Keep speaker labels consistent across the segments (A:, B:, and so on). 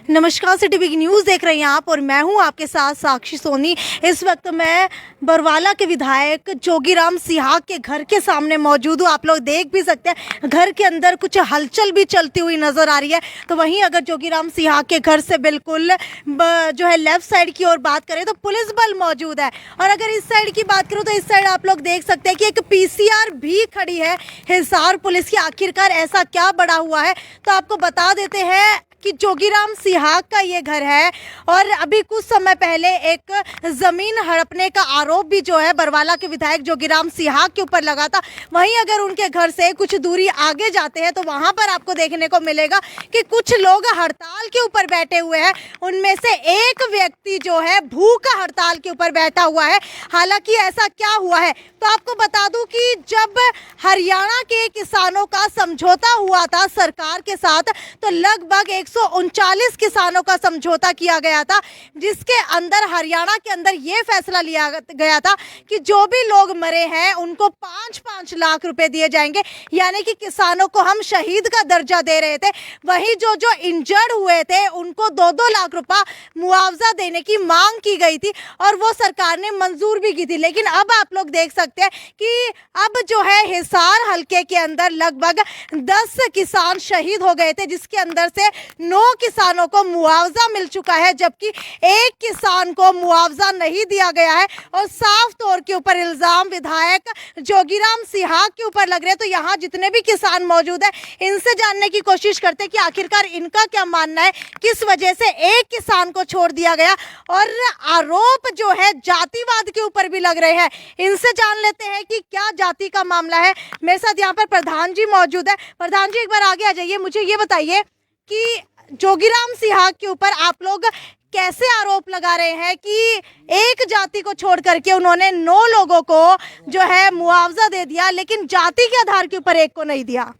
A: नमस्कार, city big news देख रहे हैं आप और मैं हूं आपके साथ साक्षी सोनी। इस वक्त मैं बरवाला के विधायक जोगीराम सिहाग के घर के सामने मौजूद हूं। आप लोग देख भी सकते हैं घर के अंदर कुछ हलचल भी चलती हुई नज़र आ रही है। तो वहीं अगर जोगीराम सिहाग के घर से बिल्कुल जो है लेफ्ट साइड की ओर बात करें तो पुलिस बल मौजूद है, और अगर इस साइड की बात करूँ तो इस साइड आप लोग देख सकते हैं कि एक PCR भी खड़ी है हिसार पुलिस की। आखिरकार ऐसा क्या बड़ा हुआ है, तो आपको बता देते हैं कि जोगीराम सिहाग का ये घर है और अभी कुछ समय पहले एक ज़मीन हड़पने का आरोप भी जो है बरवाला के विधायक जोगीराम सिहाग के ऊपर लगा था। वहीं अगर उनके घर से कुछ दूरी आगे जाते हैं तो वहां पर आपको देखने को मिलेगा कि कुछ लोग हड़ताल के ऊपर बैठे हुए हैं। उनमें से एक व्यक्ति जो है भूख हड़ताल के ऊपर बैठा हुआ है। हालांकि ऐसा क्या हुआ है, तो आपको बता दूं कि जब हरियाणा के किसानों का समझौता हुआ था सरकार के साथ, तो लगभग 139 किसानों का समझौता किया गया था, जिसके अंदर हरियाणा के अंदर ये फैसला लिया गया था कि जो भी लोग मरे हैं उनको 5-5 लाख रुपए दिए जाएंगे, यानी कि किसानों को हम शहीद का दर्जा दे रहे थे। वहीं जो जो इंजर्ड हुए थे उनको 2-2 लाख रुपया मुआवजा देने की मांग की गई थी और वो सरकार ने मंजूर भी की थी। लेकिन अब आप लोग देख सकते हैं कि अब जो है हिसार हलके के अंदर लगभग 10 किसान शहीद हो गए थे, जिसके अंदर से 9 किसानों को मुआवजा मिल चुका है, जबकि एक किसान को मुआवजा नहीं दिया गया है। और साफ तौर के ऊपर इल्जाम विधायक जोगीराम सिहाग के ऊपर लग रहे हैं। तो यहाँ जितने भी किसान मौजूद है इनसे जानने की कोशिश करते हैं कि आखिरकार इनका क्या मानना है, किस वजह से एक किसान को छोड़ दिया गया। और आरोप जो है जातिवाद के ऊपर भी लग रहे हैं, इनसे जान लेते हैं कि क्या जाति का मामला है। मेरे साथ यहाँ पर प्रधान जी मौजूद है। प्रधान जी, एक बार आगे आ जाइए। मुझे ये बताइए कि जोगीराम सिहाग के ऊपर आप लोग कैसे आरोप लगा रहे हैं कि एक जाति को छोड़ करके उन्होंने 9 लोगों को जो है मुआवजा दे दिया, लेकिन जाति के आधार के ऊपर एक को नहीं दिया।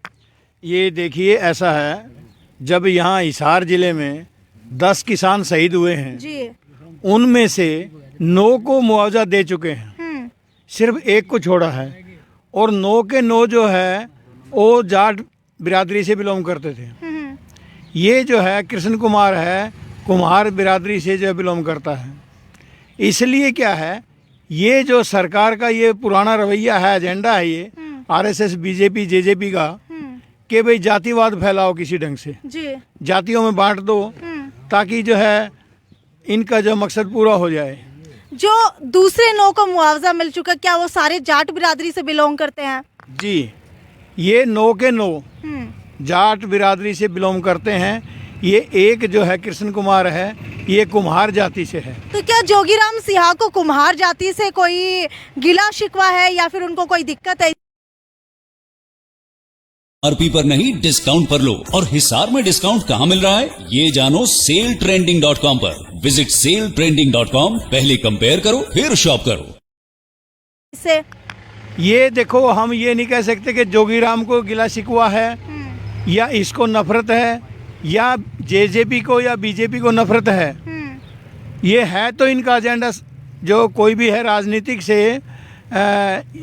B: ये देखिए, ऐसा है, जब यहाँ हिसार जिले में 10 किसान शहीद हुए हैं
A: जी,
B: उनमें से 9 को मुआवजा दे चुके हैं, सिर्फ एक को छोड़ा है। और 9 के 9 जो है वो जाट बिरादरी से बिलोंग करते थे। ये जो है कृष्ण कुमार है, कुम्हार बिरादरी से जो बिलोंग करता है। इसलिए क्या है, ये जो सरकार का ये पुराना रवैया है, एजेंडा है ये RSS BJP JJP का, कि भाई जातिवाद फैलाओ किसी ढंग से,
A: जी,
B: जातियों में बांट दो ताकि जो है इनका जो मकसद पूरा हो जाए।
A: जो दूसरे 9 को मुआवजा मिल चुका, क्या वो सारे जाट बिरादरी से बिलोंग करते हैं?
B: जी, ये 9 के 9 जाट बिरादरी से बिलोंग करते हैं। ये एक जो है कृष्ण कुमार है, ये कुम्हार जाति से है।
A: तो क्या जोगीराम सिहाग को कुम्हार जाति से कोई गिला शिकवा है या फिर उनको कोई दिक्कत है?
C: RP पर नहीं, डिस्काउंट पर लो। और हिसार में डिस्काउंट कहाँ मिल रहा है ये जानो सेलट्रेंडिंग.com पर। विजिट सेलट्रेंडिंग.com, पहले कंपेयर करो फिर शॉप करो।
A: इससे
B: ये देखो, हम ये नहीं कह सकते कि जोगीराम को गिला शिकवा है या इसको नफरत है या JJP को या BJP को नफरत है। ये है तो इनका एजेंडा, जो कोई भी है राजनीतिक से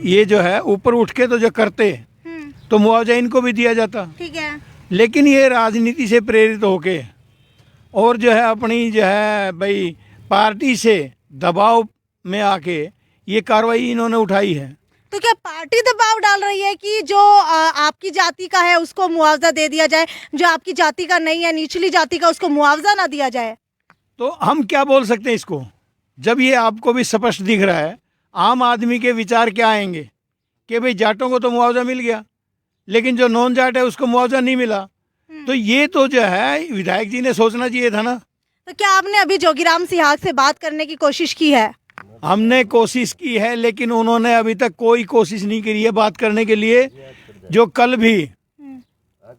B: ये जो है ऊपर उठ के तो जो करते तो मुआवजा इनको भी दिया जाता।
A: ठीक है,
B: लेकिन ये राजनीति से प्रेरित होके और जो है अपनी जो है भाई पार्टी से दबाव में आके ये कार्रवाई इन्होंने उठाई है।
A: तो क्या पार्टी दबाव डाल रही है कि जो आपकी जाति का है उसको मुआवजा दे दिया जाए, जो आपकी जाति का नहीं है, निचली जाति का, उसको मुआवजा ना दिया जाए?
B: तो हम क्या बोल सकते हैं इसको, जब ये आपको भी स्पष्ट दिख रहा है। आम आदमी के विचार क्या आएंगे कि भाई जाटों को तो मुआवजा मिल गया लेकिन जो नॉन जाट है उसको मुआवजा नहीं मिला। तो ये तो जो है विधायक जी ने सोचना चाहिए था ना।
A: तो क्या आपने अभी जोगीराम सिहाग से बात करने की कोशिश की है?
B: हमने कोशिश की है लेकिन उन्होंने अभी तक कोई कोशिश नहीं करी है बात करने के लिए। जो कल भी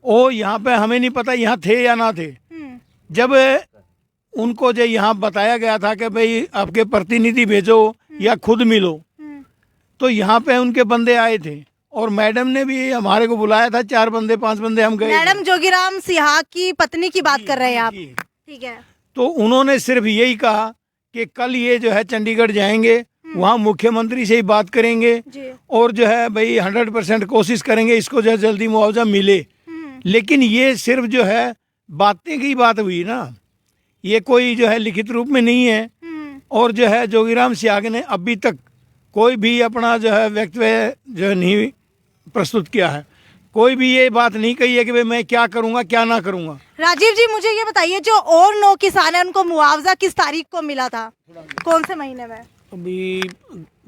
B: वो यहाँ पे, हमें नहीं पता यहाँ थे या ना थे, जब उनको जो यहाँ बताया गया था कि भाई आपके प्रतिनिधि भेजो या खुद मिलो, तो यहाँ पे उनके बंदे आए थे और मैडम ने भी हमारे को बुलाया था। 4 बंदे 5 बंदे हम गए।
A: मैडम जोगीराम सिहाग की पत्नी की बात कर रहे हैं आप? ठीक है।
B: तो उन्होंने सिर्फ यही कहा कि कल ये जो है चंडीगढ़ जाएंगे, वहाँ मुख्यमंत्री से ही बात करेंगे और जो है भाई 100% कोशिश करेंगे इसको जो है जल्दी मुआवजा मिले। लेकिन ये सिर्फ जो है बातें की बात हुई ना, ये कोई जो है लिखित रूप में नहीं है। और जो है जोगीराम सियाग ने अभी तक कोई भी अपना जो है वक्तव्य जो है नहीं प्रस्तुत किया है। कोई भी ये बात नहीं कही है कि भाई मैं क्या करूँगा क्या ना करूँगा।
A: राजीव जी मुझे ये बताइए, जो और 9 किसान हैं उनको मुआवजा किस तारीख को मिला था, कौन से महीने में?
D: अभी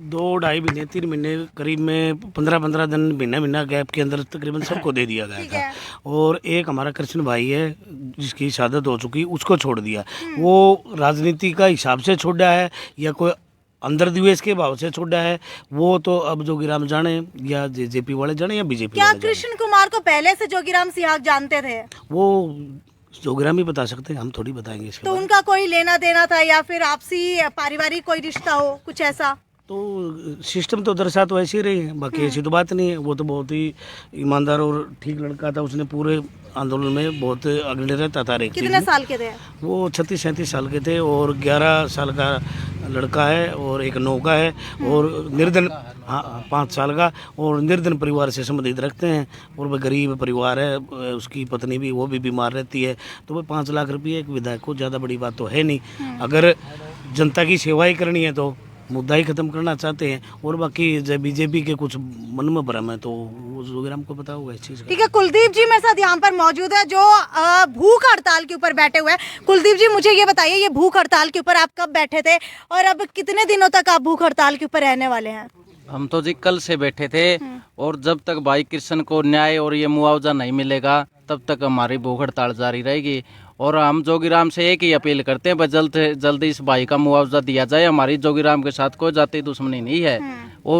D: 2-2.5 महीने 3 महीने करीब में 15-15 दिन महीना गैप के अंदर तकरीबन सबको दे दिया गया था। और एक हमारा कृष्ण भाई है जिसकी शहादत हो चुकी, उसको छोड़ दिया। वो राजनीति का हिसाब से छोड़ा है या कोई अंदर द्वेष के भाव से छोड़ा है, वो तो अब जोगीराम जाने या जेजेपी वाले जाने या बीजेपी
A: क्या
D: वाले जाने।
A: कृष्ण कुमार को पहले से जोगीराम सिहाग जानते थे?
D: वो जोगीराम ही बता सकते हैं, हम थोड़ी बताएंगे इसके
A: तो
D: बारे में।
A: उनका कोई लेना देना था या फिर आपसी पारिवारिक कोई रिश्ता हो, कुछ ऐसा?
D: तो सिस्टम तो दरसा तो ऐसे ही रहे हैं, बाकी ऐसी तो बात नहीं है। वो तो बहुत ही ईमानदार और ठीक लड़का था, उसने पूरे आंदोलन में बहुत अग्रणी रहता था।
A: कितने साल के थे
D: वो? 36-37 साल के थे और 11 साल का लड़का है और एक 9 का है और निर्धन, हाँ 5 साल का, और निर्धन परिवार से संबंधित रखते हैं। और वह गरीब परिवार है, उसकी पत्नी भी वो भी बीमार रहती है। तो वह 5 लाख रुपये एक विधायक को ज़्यादा बड़ी बात तो है नहीं। अगर जनता की सेवाई करनी है तो मुद्दा ही खत्म करना चाहते हैं। और बाकी जब बीजेपी के कुछ मन में भ्रम है तो वो जोगीराम को पता होगा इस चीज़ का।
A: ठीक है, कुलदीप जी मेरे साथ यहाँ पर मौजूद है जो भूख हड़ताल के ऊपर बैठे हुए हैं। कुलदीप जी मुझे ये बताइए, ये भूख हड़ताल के ऊपर आप कब बैठे थे और अब कितने दिनों तक आप भूख हड़ताल के ऊपर रहने वाले हैं?
E: हम तो जी कल से बैठे थे और जब तक भाई कृष्ण को न्याय और ये मुआवजा नहीं मिलेगा तब तक हमारी भूख हड़ताल जारी रहेगी। और हम जोगीराम से एक ही अपील करते हैं, बस जल्द से जल्द इस भाई का मुआवजा दिया जाए। हमारी जोगीराम के साथ कोई जाति दुश्मनी नहीं है। वो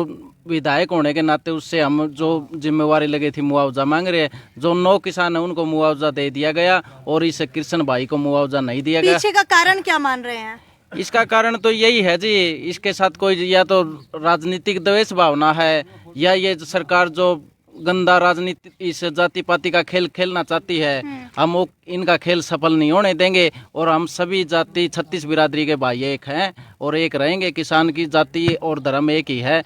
E: विधायक होने के नाते उससे हम जो जिम्मेवारी लगी थी मुआवजा मांग रहे हैं। जो 9 किसान है उनको मुआवजा दे दिया गया और इस कृष्ण भाई को मुआवजा नहीं दिया गया।
A: पीछे का कारण क्या मान रहे हैं?
E: इसका कारण तो यही है जी, इसके साथ कोई या तो राजनीतिक द्वेष भावना है या ये सरकार जो गंदा राजनीति इस जाति पाति का खेल खेलना चाहती है। हम वो इनका खेल सफल नहीं होने देंगे और हम सभी जाति 36 बिरादरी के भाई एक हैं और एक रहेंगे। किसान की जाति और धर्म एक ही है।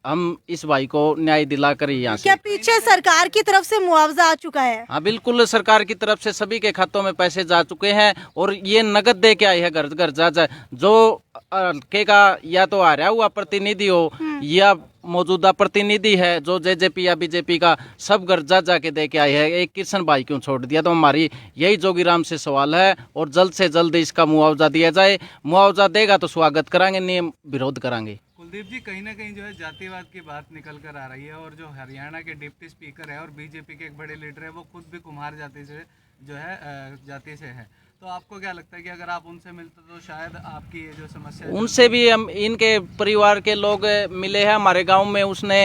E: हम इस भाई को न्याय दिलाकर ही यहाँ से।
A: क्या पीछे सरकार की तरफ से मुआवजा आ चुका है?
E: हाँ बिल्कुल, सरकार की तरफ से सभी के खातों में पैसे जा चुके हैं और ये नगद दे के आई है घर घर जा। जो के का या तो आ रहा हुआ प्रतिनिधि हो या मौजूदा प्रतिनिधि है जो जेजेपी या बीजेपी का, सब घर जा के दे के आए हैं। एक कृष्ण भाई क्यों छोड़ दिया? तो हमारी यही जोगीराम से सवाल है और जल्द से जल्द इसका मुआवजा दिया जाए। मुआवजा देगा तो स्वागत करांगे, नहीं विरोध करांगे।
F: कुलदीप जी, कहीं ना कहीं जो है जातिवाद की बात निकल कर आ रही है और जो हरियाणा के डिप्टी स्पीकर है और बीजेपी के एक बड़े लीडर है वो खुद भी कुम्हार जाति से जो है जाति से है। तो आपको क्या लगता है कि अगर आप उनसे मिलते तो शायद आपकी ये जो समस्या है?
E: उनसे भी हम, इनके परिवार के लोग मिले हैं। हमारे गांव में उसने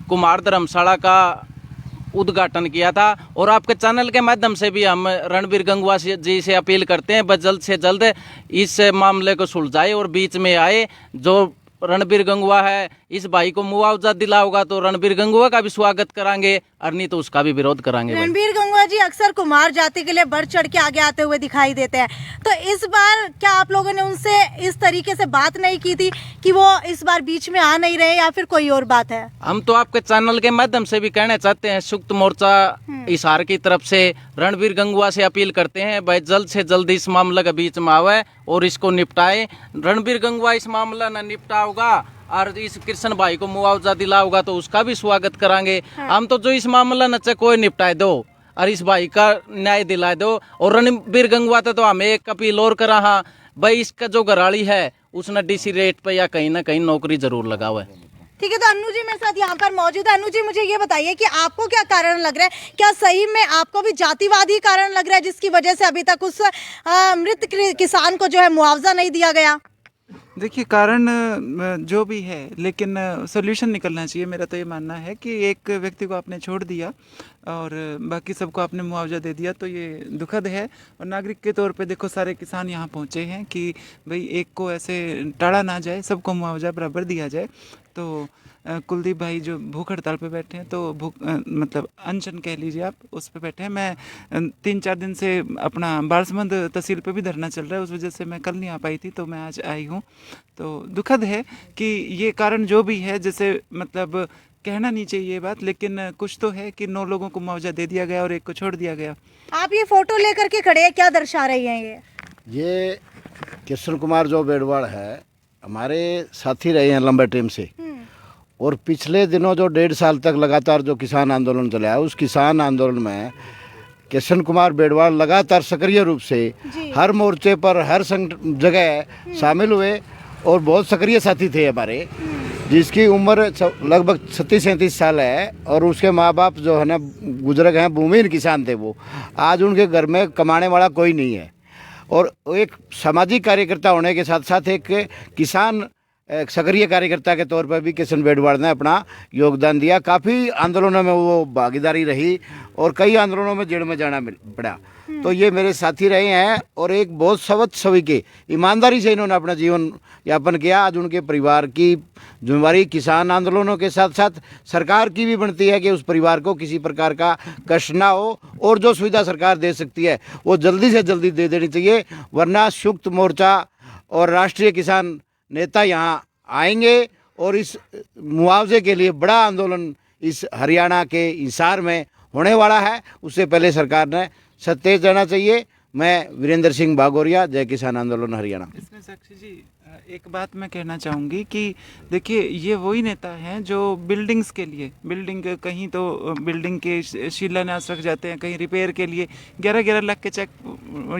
E: कुमार धर्मशाला का उद्घाटन किया था और आपके चैनल के माध्यम से भी हम रणबीर गंगवा जी से अपील करते हैं बस जल्द से जल्द इस मामले को सुलझाए और बीच में आए। जो रणबीर गंगवा है, इस भाई को मुआवजा दिला होगा तो रणबीर गंगवा का भी स्वागत करांगे और नहीं तो उसका भी विरोध करांगे।
A: रणबीर गंगवा जी अक्सर कुमार जाति के लिए बढ़ चढ़ के आगे आते हुए दिखाई देते हैं, तो इस बार क्या आप लोगों ने उनसे इस तरीके से बात नहीं की थी कि वो इस बार बीच में आ नहीं रहे या फिर कोई और बात है?
E: हम तो आपके चैनल के माध्यम से भी कहना चाहते हैं, संयुक्त मोर्चा हिसार की तरफ से रणबीर गंगवा से अपील करते हैं भाई जल्द से जल्द इस मामले के बीच में आवे और इसको निपटाए। रणबीर गंगवा इस मामला न निपटा होगा और इस कृष्ण भाई को मुआवजा दिला होगा तो उसका भी स्वागत करांगे। हम तो जो इस मामला न कोई निपटाए दो और इस भाई का न्याय दिला दो। और रणबीर गंगवा तो हमें एक अपील और करा, हाँ भाई इसका जो घराड़ी है उसने डीसी रेट पे या कहीं ना कहीं नौकरी जरूर लगाओ है।
A: ठीक है, तो अनु जी मेरे साथ यहाँ पर मौजूद है। अनु जी मुझे ये बताइए कि आपको क्या कारण लग रहा है, क्या सही में आपको भी जातिवादी कारण लग रहा है जिसकी वजह से अभी तक उस मृत किसान को जो है मुआवजा नहीं दिया गया?
G: देखिए, कारण जो भी है लेकिन सॉल्यूशन निकलना चाहिए। मेरा तो ये मानना है कि एक व्यक्ति को आपने छोड़ दिया और बाकी सबको आपने मुआवजा दे दिया तो ये दुखद है। और नागरिक के तौर पे देखो सारे किसान यहाँ पहुँचे हैं कि भाई एक को ऐसे टाड़ा ना जाए, सबको मुआवजा बराबर दिया जाए। तो कुलदीप भाई जो भूख हड़ताल पे बैठे हैं तो मतलब अनशन कह लीजिए आप, उस पे बैठे हैं। मैं 3-4 दिन से अपना बालसमंद तहसील पे भी धरना चल रहा है, उस वजह से मैं कल नहीं आ पाई थी तो मैं आज आई हूँ। तो दुखद है कि ये कारण जो भी है, जैसे मतलब कहना नहीं चाहिए ये बात, लेकिन कुछ तो है कि 9 लोगों को मुआवजा दे दिया गया और एक को छोड़ दिया गया।
A: आप ये फोटो लेकर के खड़े हैं, क्या दर्शा रही हैं ये?
H: ये किशन कुमार जो बेड़वाड़ है हमारे साथी रहे हैं लंबे टाइम से, और पिछले दिनों जो 1.5 साल तक लगातार जो किसान आंदोलन चला है, उस किसान आंदोलन में किशन कुमार बेड़वाड़ लगातार सक्रिय रूप से हर मोर्चे पर हर जगह शामिल हुए और बहुत सक्रिय साथी थे हमारे, जिसकी उम्र लगभग 36-37 साल है, और उसके माँ बाप जो है ना गुजर गए हैं, भूमिहीन किसान थे वो। आज उनके घर में कमाने वाला कोई नहीं है, और एक सामाजिक कार्यकर्ता होने के साथ साथ एक किसान सक्रिय कार्यकर्ता के तौर पर भी किशन बेड़वाड़ ने अपना योगदान दिया। काफ़ी आंदोलनों में वो भागीदारी रही और कई आंदोलनों में जेल में जाना पड़ा। तो ये मेरे साथी रहे हैं और एक बहुत सवत सवी के ईमानदारी से इन्होंने अपना जीवन यापन किया। आज उनके परिवार की जिम्मेवारी किसान आंदोलनों के साथ साथ सरकार की भी बनती है कि उस परिवार को किसी प्रकार का कष्ट ना हो, और जो सुविधा सरकार दे सकती है वो जल्दी से जल्दी दे देनी चाहिए, वरना संयुक्त मोर्चा और राष्ट्रीय किसान नेता यहाँ आएंगे और इस मुआवजे के लिए बड़ा आंदोलन इस हरियाणा के हिसार में होने वाला है। उससे पहले सरकार ने सत्य जाना चाहिए। मैं वीरेंद्र सिंह भागोरिया, जय किसान आंदोलन हरियाणा।
G: इसमें साक्षी जी एक बात मैं कहना चाहूँगी कि देखिए ये वही नेता हैं जो बिल्डिंग्स के लिए, बिल्डिंग कहीं तो बिल्डिंग के शिलान्यास रख जाते हैं, कहीं रिपेयर के लिए 11-11 लाख के चेक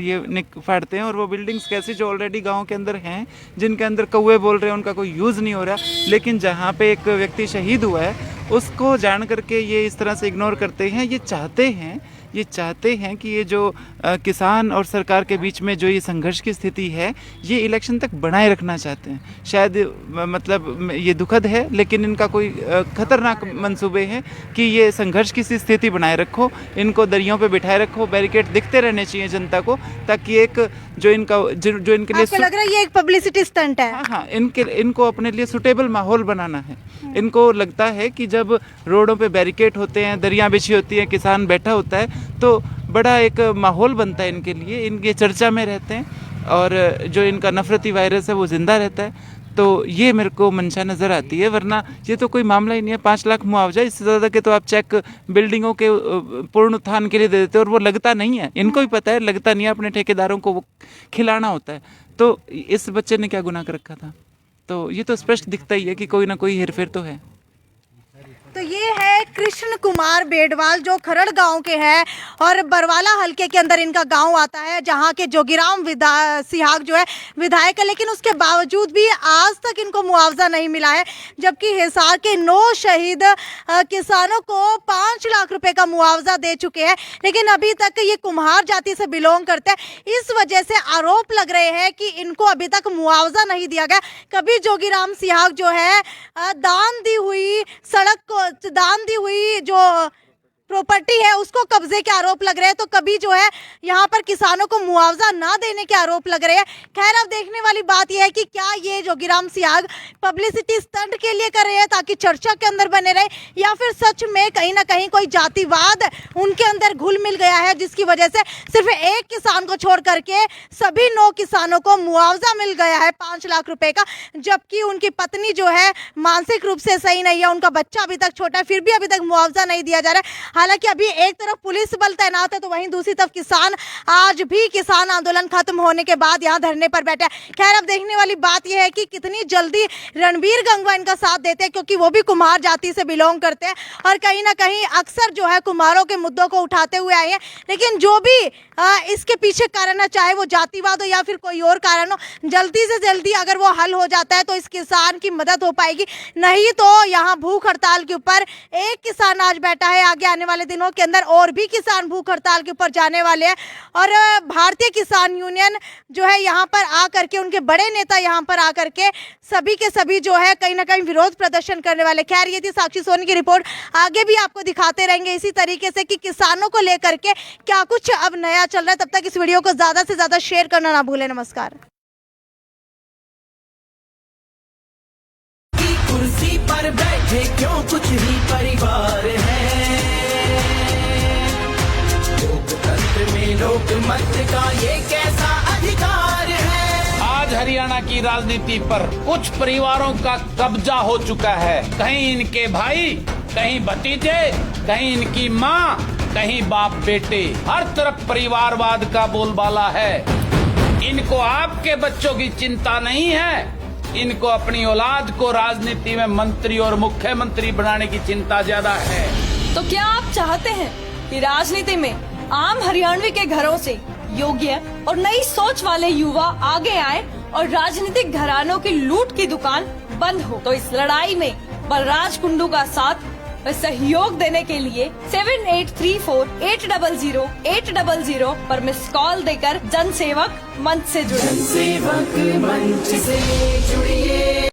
G: ये फाड़ते हैं, और वो बिल्डिंग्स कैसी जो ऑलरेडी गांव के अंदर हैं, जिनके अंदर कौवे बोल रहे हैं, उनका कोई यूज़ नहीं हो रहा, लेकिन जहाँ पे एक व्यक्ति शहीद हुआ है उसको जान करके ये इस तरह से इग्नोर करते हैं। ये चाहते हैं कि ये जो किसान और सरकार के बीच में जो ये संघर्ष की स्थिति है ये इलेक्शन तक बनाए रखना चाहते हैं। शायद मतलब ये दुखद है, लेकिन इनका कोई खतरनाक मंसूबे हैं कि ये संघर्ष की सी स्थिति बनाए रखो, इनको दरियों पे बिठाए रखो, बैरिकेड दिखते रहने चाहिए जनता को, ताकि एक जो इनके लिए
A: आपको लग रहा है ये एक पब्लिसिटी स्टंट है?
G: हाँ, इनको अपने लिए सुटेबल माहौल बनाना है। इनको लगता है कि जब रोडों पे बैरिकेड होते हैं, दरियाँ बिछी होती हैं, किसान बैठा होता है, तो बड़ा एक माहौल बनता है इनके लिए, इनके चर्चा में रहते हैं, और जो इनका नफरती वायरस है वो जिंदा रहता है। तो ये मेरे को मंशा नज़र आती है, वरना ये तो कोई मामला ही नहीं है। 5 लाख मुआवजा, इससे ज़्यादा के तो आप चेक बिल्डिंगों के पूर्ण उत्थान के लिए दे देते, और वो लगता नहीं है, इनको भी पता है लगता नहीं है, अपने ठेकेदारों को वो खिलाना होता है। तो इस बच्चे ने क्या गुनाह कर रखा था? तो ये तो स्पष्ट दिखता ही है कि कोई ना कोई हेरफेर तो है।
A: तो ये है कृष्ण कुमार बेड़वाल जो खरड़ गांव के हैं, और बरवाला हलके के अंदर इनका गांव आता है, जहां के जोगीराम सिहाग जो है विधायक है, लेकिन उसके बावजूद भी आज तक इनको मुआवजा नहीं मिला है, जबकि हिसार के 9 शहीद किसानों को 5 लाख रुपए का मुआवजा दे चुके हैं, लेकिन अभी तक ये कुम्हार जाति से बिलोंग करते हैं। इस वजह से आरोप लग रहे हैं कि इनको अभी तक मुआवजा नहीं दिया गया। कभी जोगीराम सिहाग जो है दान दी हुई सड़क को, दान दी हुई जो प्रॉपर्टी है उसको कब्जे के आरोप लग रहे हैं, तो कभी जो है यहाँ पर किसानों को मुआवजा ना देने के आरोप लग रहे हैं। खैर, अब देखने वाली बात यह है कि क्या ये जोगीराम सिहाग पब्लिसिटी स्टंट के लिए कर रहे हैं ताकि चर्चा के अंदर बने रहे, या फिर सच में कहीं ना कहीं कोई जातिवाद उनके अंदर घुल मिल गया है, जिसकी वजह से सिर्फ एक किसान को छोड़ करके सभी 9 किसानों को मुआवजा मिल गया है 5 लाख रुपए का, जबकि उनकी पत्नी जो है मानसिक रूप से सही नहीं है, उनका बच्चा अभी तक छोटा है, फिर भी अभी तक मुआवजा नहीं दिया जा रहा है। हालांकि अभी एक तरफ पुलिस बल तैनात है, तो वहीं दूसरी तरफ किसान आज भी किसान आंदोलन खत्म होने के बाद यहाँ धरने पर बैठे हैं। खैर, अब देखने वाली बात यह है कि कितनी जल्दी रणबीर गंगवा इनका साथ देते हैं, क्योंकि वो भी कुम्हार जाति से बिलोंग करते हैं और कहीं ना कहीं अक्सर जो है कुम्हारों के मुद्दों को उठाते हुए आए हैं। लेकिन जो भी इसके पीछे कारण है, चाहे वो जातिवाद हो या फिर कोई और कारण हो, जल्दी से जल्दी अगर वो हल हो जाता है तो इस किसान की मदद हो पाएगी। नहीं तो यहाँ भूख हड़ताल के ऊपर एक किसान आज बैठा है, आगे आने वाले दिनों के अंदर और भी किसान भूख हड़ताल के ऊपर जाने वाले हैं, और भारतीय किसान यूनियन जो है यहाँ पर आकर के, उनके बड़े नेता यहाँ पर आकर के सभी के सभी जो है कहीं ना कहीं विरोध प्रदर्शन करने वाले। खैर, ये थी साक्षी सोनी की रिपोर्ट। आगे भी आपको दिखाते रहेंगे इसी तरीके से कि किसानों को लेकर के क्या कुछ अब नया चल रहा है। तब तक इस वीडियो को ज्यादा से ज्यादा शेयर करना ना भूलें। नमस्कार।
I: कुर्सी पर बैठे क्यों, कुछ ही परिवार है, लोकतंत्र में लोकमत का ये कैसा अधिकार है।
J: आज हरियाणा की राजनीति पर कुछ परिवारों का कब्जा हो चुका है। कहीं इनके भाई, कहीं भतीजे, कहीं इनकी माँ, कहीं बाप बेटे, हर तरफ परिवारवाद का बोलबाला है। इनको आपके बच्चों की चिंता नहीं है, इनको अपनी औलाद को राजनीति में मंत्री और मुख्यमंत्री बनाने की चिंता ज्यादा है।
K: तो क्या आप चाहते हैं कि राजनीति में आम हरियाणवी के घरों से योग्य और नई सोच वाले युवा आगे आए और राजनीतिक घरानों की लूट की दुकान बंद हो? तो इस लड़ाई में बलराज कुंडू का साथ व सहयोग देने के लिए 7834-800-800 पर मिस कॉल देकर जनसेवक मंच से जुड़े।
I: जनसेवक मंच से जुड़िए।